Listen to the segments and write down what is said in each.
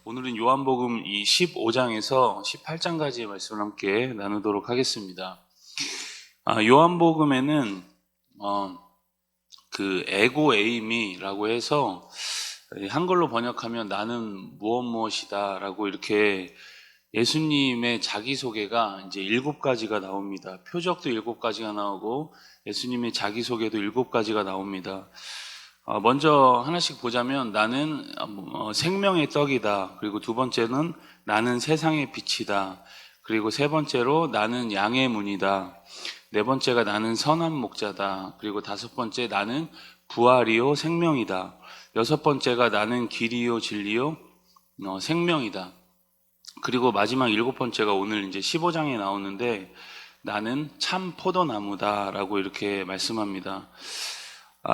오늘은 요한복음 이 15장에서 18장까지의 말씀을 함께 나누도록 하겠습니다. 요한복음에는 그 에고 에이미라고 해서 한글로 번역하면 나는 무엇이다 라고 이렇게 예수님의 자기소개가 이제 7가지가 나옵니다. 표적도 7가지가 나오고 예수님의 자기소개도 7가지가 나옵니다. 먼저 하나씩 보자면 나는 생명의 떡이다. 그리고 두 번째는 나는 세상의 빛이다. 그리고 세 번째로 나는 양의 문이다. 네 번째가 나는 선한 목자다. 그리고 다섯 번째 나는 부활이요 생명이다. 여섯 번째가 나는 길이요 진리요 생명이다. 그리고 마지막 7번째가 오늘 이제 15장에 나오는데 나는 참 포도나무다라고 이렇게 말씀합니다.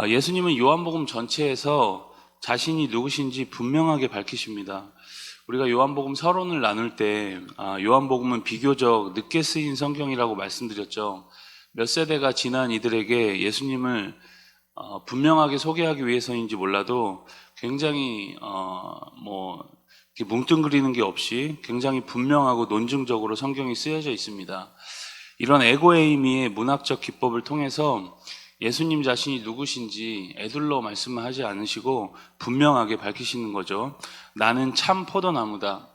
예수님은 요한복음 전체에서 자신이 누구신지 분명하게 밝히십니다. 우리가 요한복음 서론을 나눌 때 요한복음은 비교적 늦게 쓰인 성경이라고 말씀드렸죠. 몇 세대가 지난 이들에게 예수님을 분명하게 소개하기 위해서인지 몰라도 굉장히 이렇게 뭉뚱그리는 게 없이 굉장히 분명하고 논증적으로 성경이 쓰여져 있습니다. 이런 에고에이미의 문학적 기법을 통해서 예수님 자신이 누구신지 애둘러 말씀하지 않으시고 분명하게 밝히시는 거죠. 나는 참 포도나무다.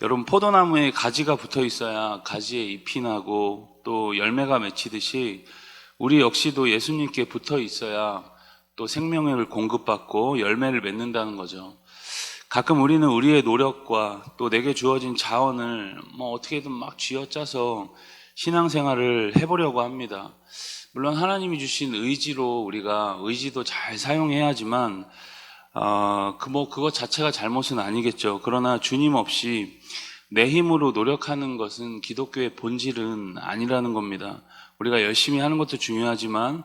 여러분, 포도나무에 가지가 붙어 있어야 가지에 잎이 나고 또 열매가 맺히듯이 우리 역시도 예수님께 붙어 있어야 또 생명을 공급받고 열매를 맺는다는 거죠. 가끔 우리는 우리의 노력과 또 내게 주어진 자원을 어떻게든 막 쥐어짜서 신앙생활을 해보려고 합니다. 물론 하나님이 주신 의지로 우리가 의지도 잘 사용해야지만 그것 자체가 잘못은 아니겠죠. 그러나 주님 없이 내 힘으로 노력하는 것은 기독교의 본질은 아니라는 겁니다. 우리가 열심히 하는 것도 중요하지만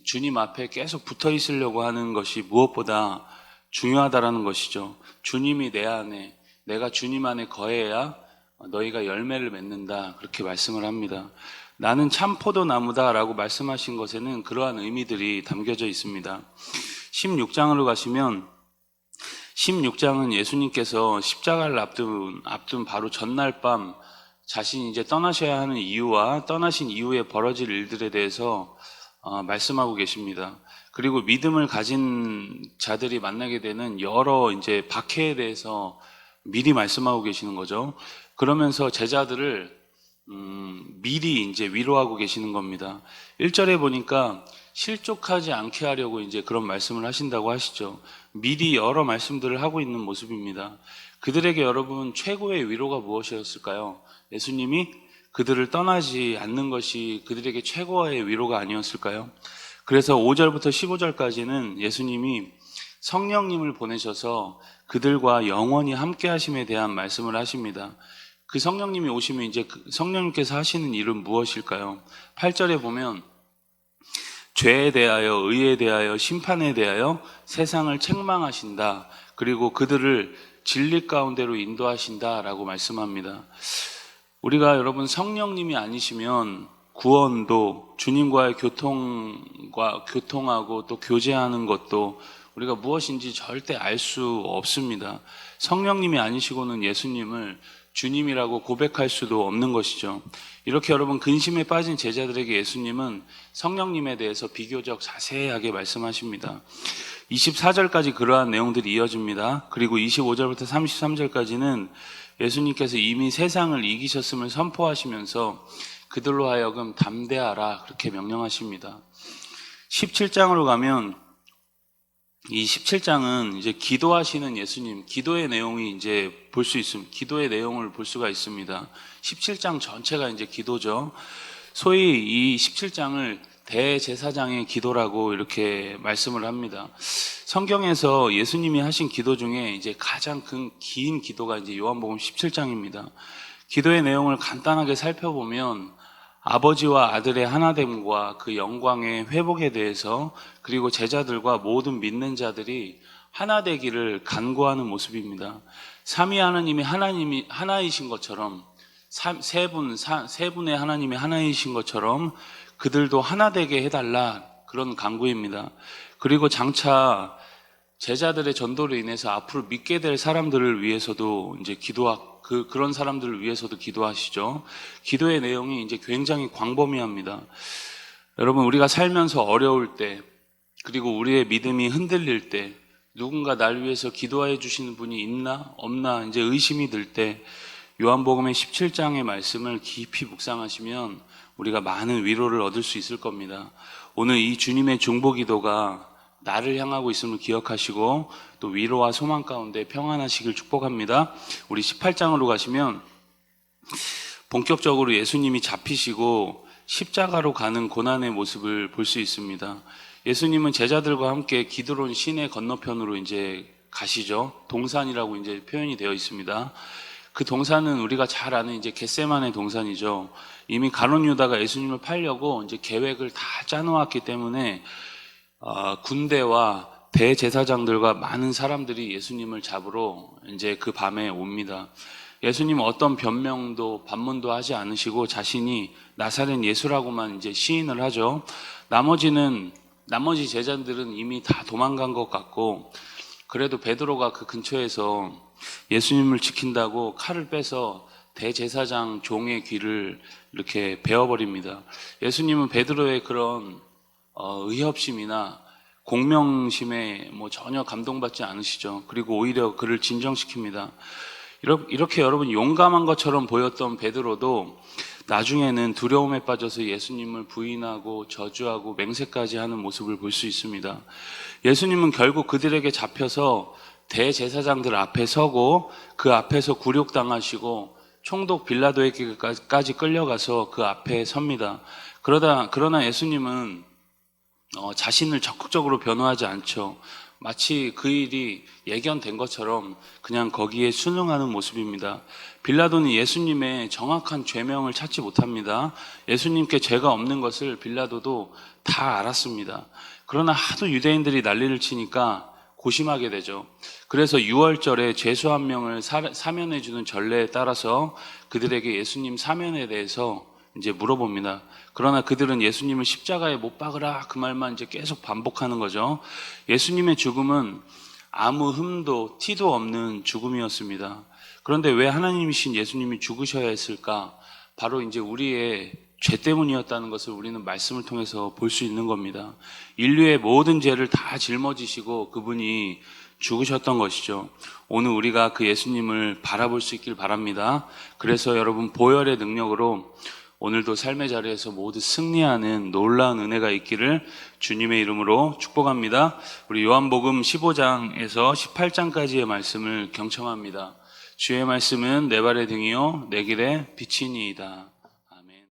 주님 앞에 계속 붙어 있으려고 하는 것이 무엇보다 중요하다라는 것이죠. 주님이 내 안에, 내가 주님 안에 거해야 너희가 열매를 맺는다, 그렇게 말씀을 합니다. 나는 참 포도나무다라고 말씀하신 것에는 그러한 의미들이 담겨져 있습니다. 16장으로 가시면 16장은 예수님께서 십자가를 앞둔 바로 전날 밤 자신이 이제 떠나셔야 하는 이유와 떠나신 이후에 벌어질 일들에 대해서 말씀하고 계십니다. 그리고 믿음을 가진 자들이 만나게 되는 여러 이제 박해에 대해서 미리 말씀하고 계시는 거죠. 그러면서 제자들을 미리 이제 위로하고 계시는 겁니다. 1절에 보니까 실족하지 않게 하려고 이제 그런 말씀을 하신다고 하시죠. 미리 여러 말씀들을 하고 있는 모습입니다. 그들에게 여러분 최고의 위로가 무엇이었을까요? 예수님이 그들을 떠나지 않는 것이 그들에게 최고의 위로가 아니었을까요? 그래서 5절부터 15절까지는 예수님이 성령님을 보내셔서 그들과 영원히 함께 하심에 대한 말씀을 하십니다. 그 성령님이 오시면 이제 성령님께서 하시는 일은 무엇일까요? 8절에 보면 죄에 대하여, 의에 대하여, 심판에 대하여 세상을 책망하신다. 그리고 그들을 진리 가운데로 인도하신다라고 말씀합니다. 우리가 여러분 성령님이 아니시면 구원도 주님과의 교통하고 또 교제하는 것도 우리가 무엇인지 절대 알 수 없습니다. 성령님이 아니시고는 예수님을 주님이라고 고백할 수도 없는 것이죠. 이렇게 여러분 근심에 빠진 제자들에게 예수님은 성령님에 대해서 비교적 자세하게 말씀하십니다. 24절까지 그러한 내용들이 이어집니다. 그리고 25절부터 33절까지는 예수님께서 이미 세상을 이기셨음을 선포하시면서 그들로 하여금 담대하라 그렇게 명령하십니다. 17장으로 가면 이 17장은 이제 기도하시는 예수님, 기도의 내용이 이제 볼 수 있습니다. 기도의 내용을 볼 수가 있습니다. 17장 전체가 이제 기도죠. 소위 이 17장을 대제사장의 기도라고 이렇게 말씀을 합니다. 성경에서 예수님이 하신 기도 중에 이제 가장 긴 기도가 이제 요한복음 17장입니다. 기도의 내용을 간단하게 살펴보면 아버지와 아들의 하나됨과 그 영광의 회복에 대해서 그리고 제자들과 모든 믿는 자들이 하나 되기를 간구하는 모습입니다. 삼위 하나님이 하나이신 것처럼 세 분의 하나님이 하나이신 것처럼 그들도 하나 되게 해달라 그런 간구입니다. 그리고 장차 제자들의 전도로 인해서 앞으로 믿게 될 사람들을 위해서도 이제 그런 사람들을 위해서도 기도하시죠. 기도의 내용이 이제 굉장히 광범위합니다. 여러분, 우리가 살면서 어려울 때, 그리고 우리의 믿음이 흔들릴 때, 누군가 날 위해서 기도해 주시는 분이 있나 없나 이제 의심이 들 때, 요한복음의 17장의 말씀을 깊이 묵상하시면 우리가 많은 위로를 얻을 수 있을 겁니다. 오늘 이 주님의 중보기도가 나를 향하고 있음을 기억하시고 또 위로와 소망 가운데 평안하시길 축복합니다. 우리 18장으로 가시면 본격적으로 예수님이 잡히시고 십자가로 가는 고난의 모습을 볼 수 있습니다. 예수님은 제자들과 함께 기드론 시내 건너편으로 이제 가시죠. 동산이라고 이제 표현이 되어 있습니다. 그 동산은 우리가 잘 아는 이제 겟세마네 동산이죠. 이미 가룟 유다가 예수님을 팔려고 이제 계획을 다 짜놓았기 때문에 군대와 대제사장들과 많은 사람들이 예수님을 잡으러 이제 그 밤에 옵니다. 예수님은 어떤 변명도 반문도 하지 않으시고 자신이 나사렛 예수라고만 이제 시인을 하죠. 나머지 제자들은 이미 다 도망간 것 같고, 그래도 베드로가 그 근처에서 예수님을 지킨다고 칼을 빼서 대제사장 종의 귀를 이렇게 베어버립니다. 예수님은 베드로의 그런 의협심이나 공명심에 전혀 감동받지 않으시죠. 그리고 오히려 그를 진정시킵니다. 이렇게 여러분 용감한 것처럼 보였던 베드로도 나중에는 두려움에 빠져서 예수님을 부인하고 저주하고 맹세까지 하는 모습을 볼 수 있습니다. 예수님은 결국 그들에게 잡혀서 대제사장들 앞에 서고 그 앞에서 굴욕당하시고 총독 빌라도에게까지 끌려가서 그 앞에 섭니다. 그러나 예수님은 자신을 적극적으로 변호하지 않죠. 마치 그 일이 예견된 것처럼 그냥 거기에 순응하는 모습입니다. 빌라도는 예수님의 정확한 죄명을 찾지 못합니다. 예수님께 죄가 없는 것을 빌라도도 다 알았습니다. 그러나 하도 유대인들이 난리를 치니까 고심하게 되죠. 그래서 6월절에 죄수 한 명을 사면해주는 전례에 따라서 그들에게 예수님 사면에 대해서 이제 물어봅니다. 그러나 그들은 예수님을 십자가에 못 박으라 그 말만 이제 계속 반복하는 거죠. 예수님의 죽음은 아무 흠도 티도 없는 죽음이었습니다. 그런데 왜 하나님이신 예수님이 죽으셔야 했을까? 바로 이제 우리의 죄 때문이었다는 것을 우리는 말씀을 통해서 볼 수 있는 겁니다. 인류의 모든 죄를 다 짊어지시고 그분이 죽으셨던 것이죠. 오늘 우리가 그 예수님을 바라볼 수 있길 바랍니다. 그래서 여러분 보혈의 능력으로 오늘도 삶의 자리에서 모두 승리하는 놀라운 은혜가 있기를 주님의 이름으로 축복합니다. 우리 요한복음 15장에서 18장까지의 말씀을 경청합니다. 주의 말씀은 내 발의 등이요 내 길의 빛이니이다.